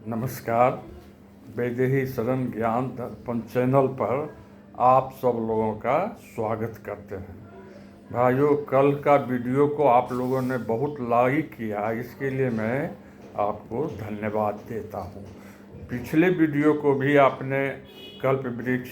नमस्कार। वैदेही शरण ज्ञान दर्पण चैनल पर आप सब लोगों का स्वागत करते हैं। भाइयों, कल का वीडियो को आप लोगों ने बहुत लाइक किया, इसके लिए मैं आपको धन्यवाद देता हूं। पिछले वीडियो को भी आपने कल्प वृक्ष,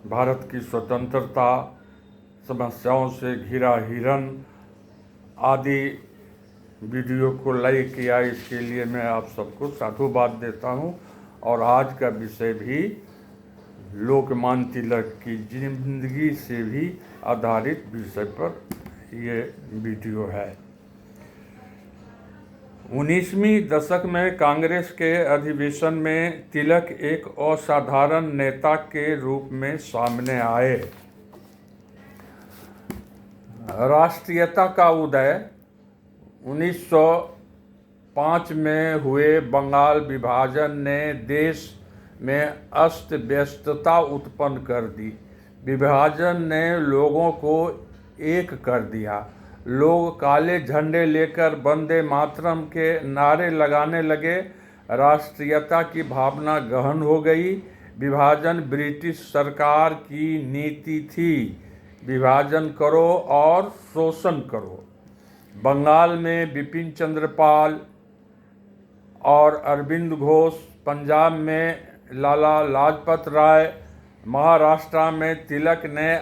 भारत की स्वतंत्रता, समस्याओं से घिरा हिरन आदि वीडियो को लाइक किया, इसके लिए मैं आप सबको साधुवाद देता हूं। और आज का विषय भी लोकमान्य तिलक की जिंदगी से भी आधारित विषय पर ये वीडियो है। 19वीं दशक में कांग्रेस के अधिवेशन में तिलक एक असाधारण नेता के रूप में सामने आए। राष्ट्रीयता का उदय 1905 में हुए बंगाल विभाजन ने देश में अस्त व्यस्तता उत्पन्न कर दी। विभाजन ने लोगों को एक कर दिया। लोग काले झंडे लेकर वंदे मातरम के नारे लगाने लगे। राष्ट्रीयता की भावना गहन हो गई। विभाजन ब्रिटिश सरकार की नीति थी, विभाजन करो और शोषण करो। बंगाल में बिपिन चंद्र पाल और अरविंद घोष, पंजाब में लाला लाजपत राय, महाराष्ट्र में तिलक ने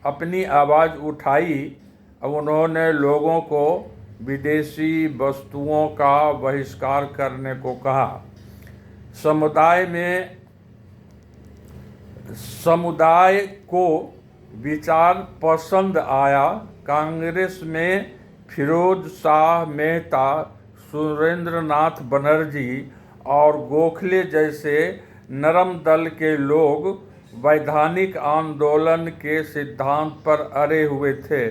अपनी आवाज़ उठाई। उन्होंने लोगों को विदेशी वस्तुओं का बहिष्कार करने को कहा। समुदाय को विचार पसंद आया। कांग्रेस में फिरोज शाह मेहता, सुरेंद्र नाथ बनर्जी और गोखले जैसे नरम दल के लोग वैधानिक आंदोलन के सिद्धांत पर अड़े हुए थे।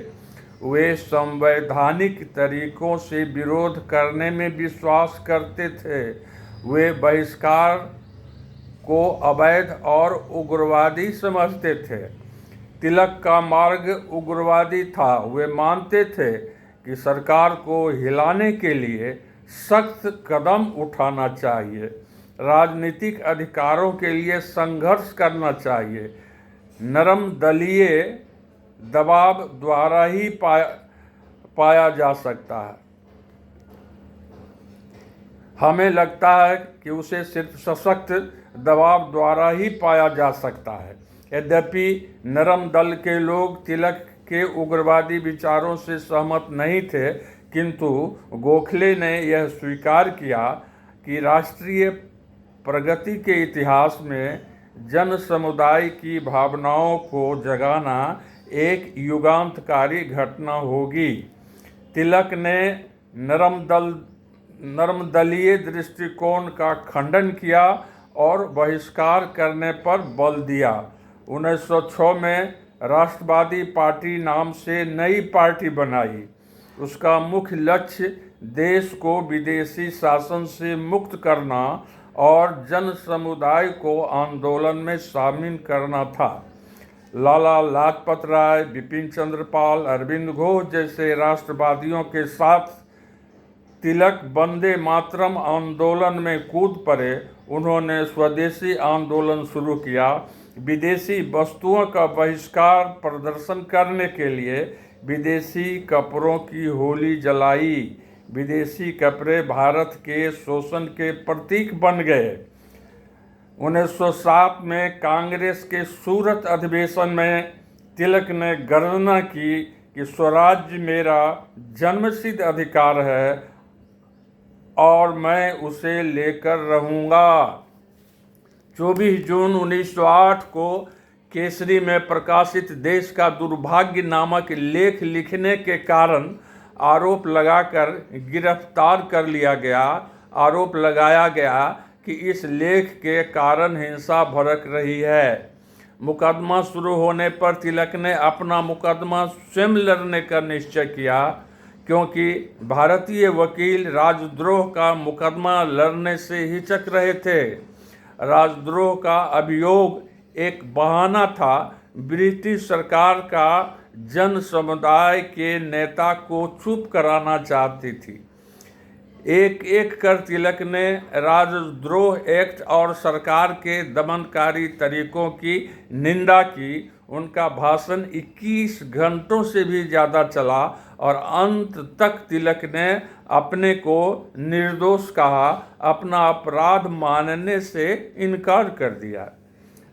वे संवैधानिक तरीकों से विरोध करने में विश्वास करते थे। वे बहिष्कार को अवैध और उग्रवादी समझते थे। तिलक का मार्ग उग्रवादी था। वे मानते थे कि सरकार को हिलाने के लिए सख्त कदम उठाना चाहिए, राजनीतिक अधिकारों के लिए संघर्ष करना चाहिए। नरम दलीय दबाव द्वारा ही पाया जा सकता है। हमें लगता है कि उसे सिर्फ सशक्त दबाव द्वारा ही पाया जा सकता है। यद्यपि नरम दल के लोग तिलक के उग्रवादी विचारों से सहमत नहीं थे, किंतु गोखले ने यह स्वीकार किया कि राष्ट्रीय प्रगति के इतिहास में जन समुदाय की भावनाओं को जगाना एक युगांतकारी घटना होगी। तिलक ने नरम दलीय दृष्टिकोण का खंडन किया और बहिष्कार करने पर बल दिया। 1906 में राष्ट्रवादी पार्टी नाम से नई पार्टी बनाई। उसका मुख्य लक्ष्य देश को विदेशी शासन से मुक्त करना और जन समुदाय को आंदोलन में शामिल करना था। लाला लाजपत राय, बिपिन चंद्र पाल, अरविंद घोष जैसे राष्ट्रवादियों के साथ तिलक वंदे मातरम आंदोलन में कूद पड़े। उन्होंने स्वदेशी आंदोलन शुरू किया। विदेशी वस्तुओं का बहिष्कार प्रदर्शन करने के लिए विदेशी कपड़ों की होली जलाई। विदेशी कपड़े भारत के शोषण के प्रतीक बन गए। 1907 में कांग्रेस के सूरत अधिवेशन में तिलक ने गर्जना की कि स्वराज्य मेरा जन्मसिद्ध अधिकार है और मैं उसे लेकर रहूँगा। 24 जून 1908 को केसरी में प्रकाशित देश का दुर्भाग्य नामक लेख लिखने के कारण आरोप लगाकर गिरफ्तार कर लिया गया। आरोप लगाया गया कि इस लेख के कारण हिंसा भड़क रही है। मुकदमा शुरू होने पर तिलक ने अपना मुकदमा स्वयं लड़ने का निश्चय किया, क्योंकि भारतीय वकील राजद्रोह का मुकदमा लड़ने से हिचक रहे थे। राजद्रोह का अभियोग एक बहाना था। ब्रिटिश सरकार का जन समुदाय के नेता को चुप कराना चाहती थी। एक एक कर तिलक ने राजद्रोह एक्ट और सरकार के दमनकारी तरीकों की निंदा की। उनका भाषण 21 घंटों से भी ज़्यादा चला और अंत तक तिलक ने अपने को निर्दोष कहा, अपना अपराध मानने से इनकार कर दिया।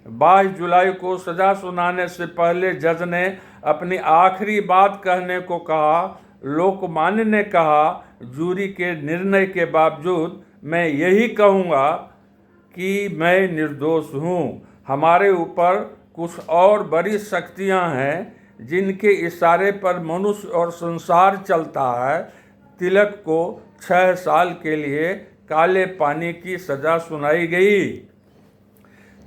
22 जुलाई को सजा सुनाने से पहले जज ने अपनी आखिरी बात कहने को कहा। लोकमान्य ने कहा, जूरी के निर्णय के बावजूद मैं यही कहूँगा कि मैं निर्दोष हूँ। हमारे ऊपर कुछ और बड़ी शक्तियाँ हैं जिनके इशारे पर मनुष्य और संसार चलता है। तिलक को 6 साल के लिए काले पानी की सजा सुनाई गई।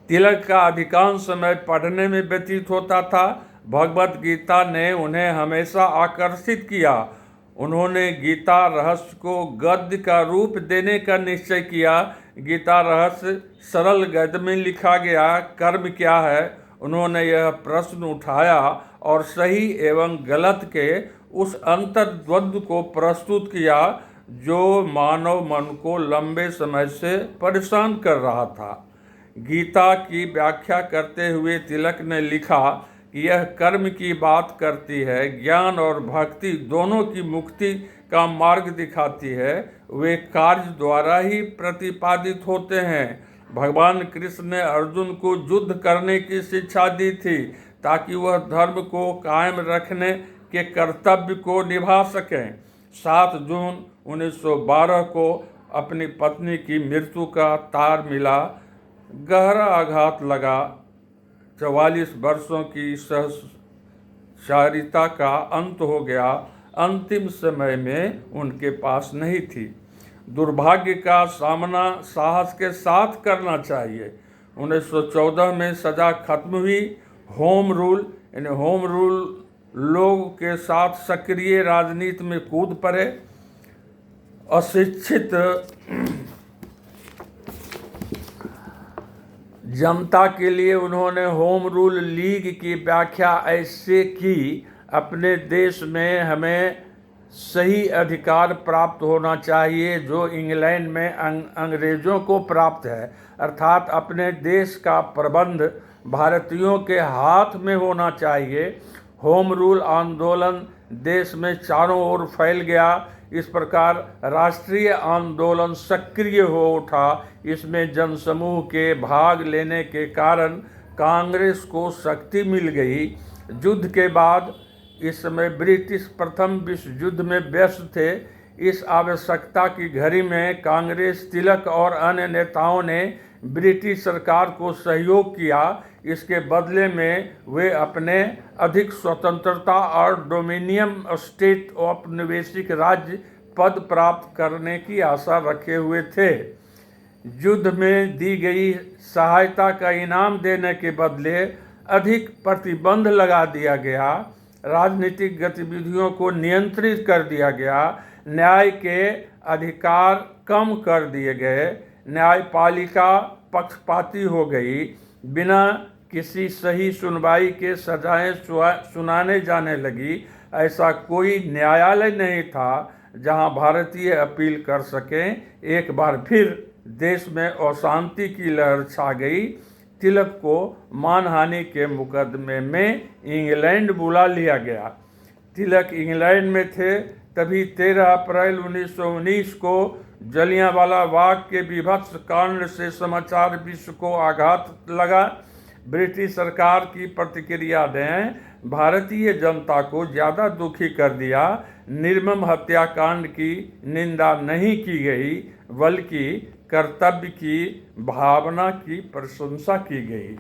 तिलक का अधिकांश समय पढ़ने में व्यतीत होता था। भगवत गीता ने उन्हें हमेशा आकर्षित किया। उन्होंने गीता रहस्य को गद्य का रूप देने का निश्चय किया। गीता रहस्य सरल गद्य में लिखा गया। कर्म क्या है? उन्होंने यह प्रश्न उठाया और सही एवं गलत के उस अंतर्द्वंद को प्रस्तुत किया जो मानव मन को लंबे समय से परेशान कर रहा था। गीता की व्याख्या करते हुए तिलक ने लिखा कि यह कर्म की बात करती है, ज्ञान और भक्ति दोनों की मुक्ति का मार्ग दिखाती है। वे कार्य द्वारा ही प्रतिपादित होते हैं। भगवान कृष्ण ने अर्जुन को युद्ध करने की शिक्षा दी थी ताकि वह धर्म को कायम रखने के कर्तव्य को निभा सकें। 7 जून 1912 को अपनी पत्नी की मृत्यु का तार मिला। गहरा आघात लगा। 44 वर्षों की सहचारिता का अंत हो गया। अंतिम समय में उनके पास नहीं थी। दुर्भाग्य का सामना साहस के साथ करना चाहिए। 1914 में सजा खत्म हुई। होम रूल लोग के साथ सक्रिय राजनीति में कूद पड़े। अशिक्षित जनता के लिए उन्होंने होम रूल लीग की व्याख्या ऐसे की, अपने देश में हमें सही अधिकार प्राप्त होना चाहिए जो इंग्लैंड में अंग्रेजों को प्राप्त है, अर्थात अपने देश का प्रबंध भारतीयों के हाथ में होना चाहिए। होम रूल आंदोलन देश में चारों ओर फैल गया। इस प्रकार राष्ट्रीय आंदोलन सक्रिय हो उठा। इसमें जनसमूह के भाग लेने के कारण कांग्रेस को शक्ति मिल गई। युद्ध के बाद इस समय ब्रिटिश प्रथम विश्व युद्ध में व्यस्त थे। इस आवश्यकता की घड़ी में कांग्रेस, तिलक और अन्य नेताओं ने ब्रिटिश सरकार को सहयोग किया। इसके बदले में वे अपने अधिक स्वतंत्रता और डोमिनियन स्टेट औपनिवेशिक राज्य पद प्राप्त करने की आशा रखे हुए थे। युद्ध में दी गई सहायता का इनाम देने के बदले अधिक प्रतिबंध लगा दिया गया। राजनीतिक गतिविधियों को नियंत्रित कर दिया गया। न्याय के अधिकार कम कर दिए गए। न्यायपालिका पक्षपाती हो गई। बिना किसी सही सुनवाई के सजाएं सुनाने जाने लगी। ऐसा कोई न्यायालय नहीं था जहां भारतीय अपील कर सकें। एक बार फिर देश में अशांति की लहर छा गई। तिलक को मानहानि के मुकदमे में इंग्लैंड बुला लिया गया। तिलक इंग्लैंड में थे तभी 13 अप्रैल 1919 को जलियांवाला बाग के बीभत्स कांड से समाचार विश्व को आघात लगा। ब्रिटिश सरकार की प्रतिक्रिया ने भारतीय जनता को ज़्यादा दुखी कर दिया। निर्मम हत्याकांड की निंदा नहीं की गई बल्कि कर्तव्य की भावना की प्रशंसा की गई।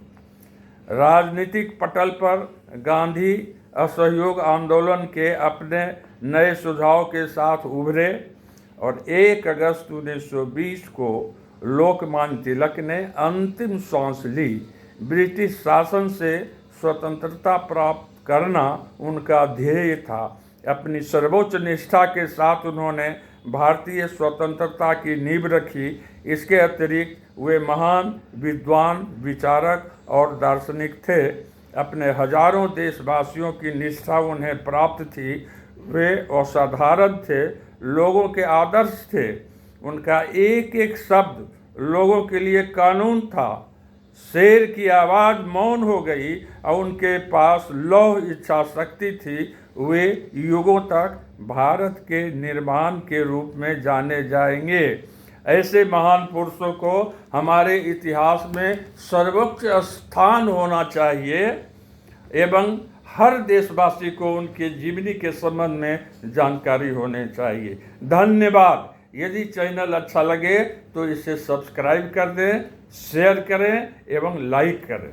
राजनीतिक पटल पर गांधी असहयोग आंदोलन के अपने नए सुझाव के साथ उभरे और 1 अगस्त 1920 को लोकमान्य तिलक ने अंतिम सांस ली। ब्रिटिश शासन से स्वतंत्रता प्राप्त करना उनका ध्येय था। अपनी सर्वोच्च निष्ठा के साथ उन्होंने भारतीय स्वतंत्रता की नींव रखी। इसके अतिरिक्त वे महान विद्वान, विचारक और दार्शनिक थे। अपने हजारों देशवासियों की निष्ठा उन्हें प्राप्त थी। वे असाधारण थे, लोगों के आदर्श थे। उनका एक एक शब्द लोगों के लिए कानून था। शेर की आवाज़ मौन हो गई और उनके पास लौह इच्छा शक्ति थी। वे युगों तक भारत के निर्माण के रूप में जाने जाएंगे। ऐसे महान पुरुषों को हमारे इतिहास में सर्वोच्च स्थान होना चाहिए एवं हर देशवासी को उनके जीवनी के संबंध में जानकारी होनी चाहिए। धन्यवाद। यदि चैनल अच्छा लगे तो इसे सब्सक्राइब कर दें, शेयर करें एवं लाइक करें।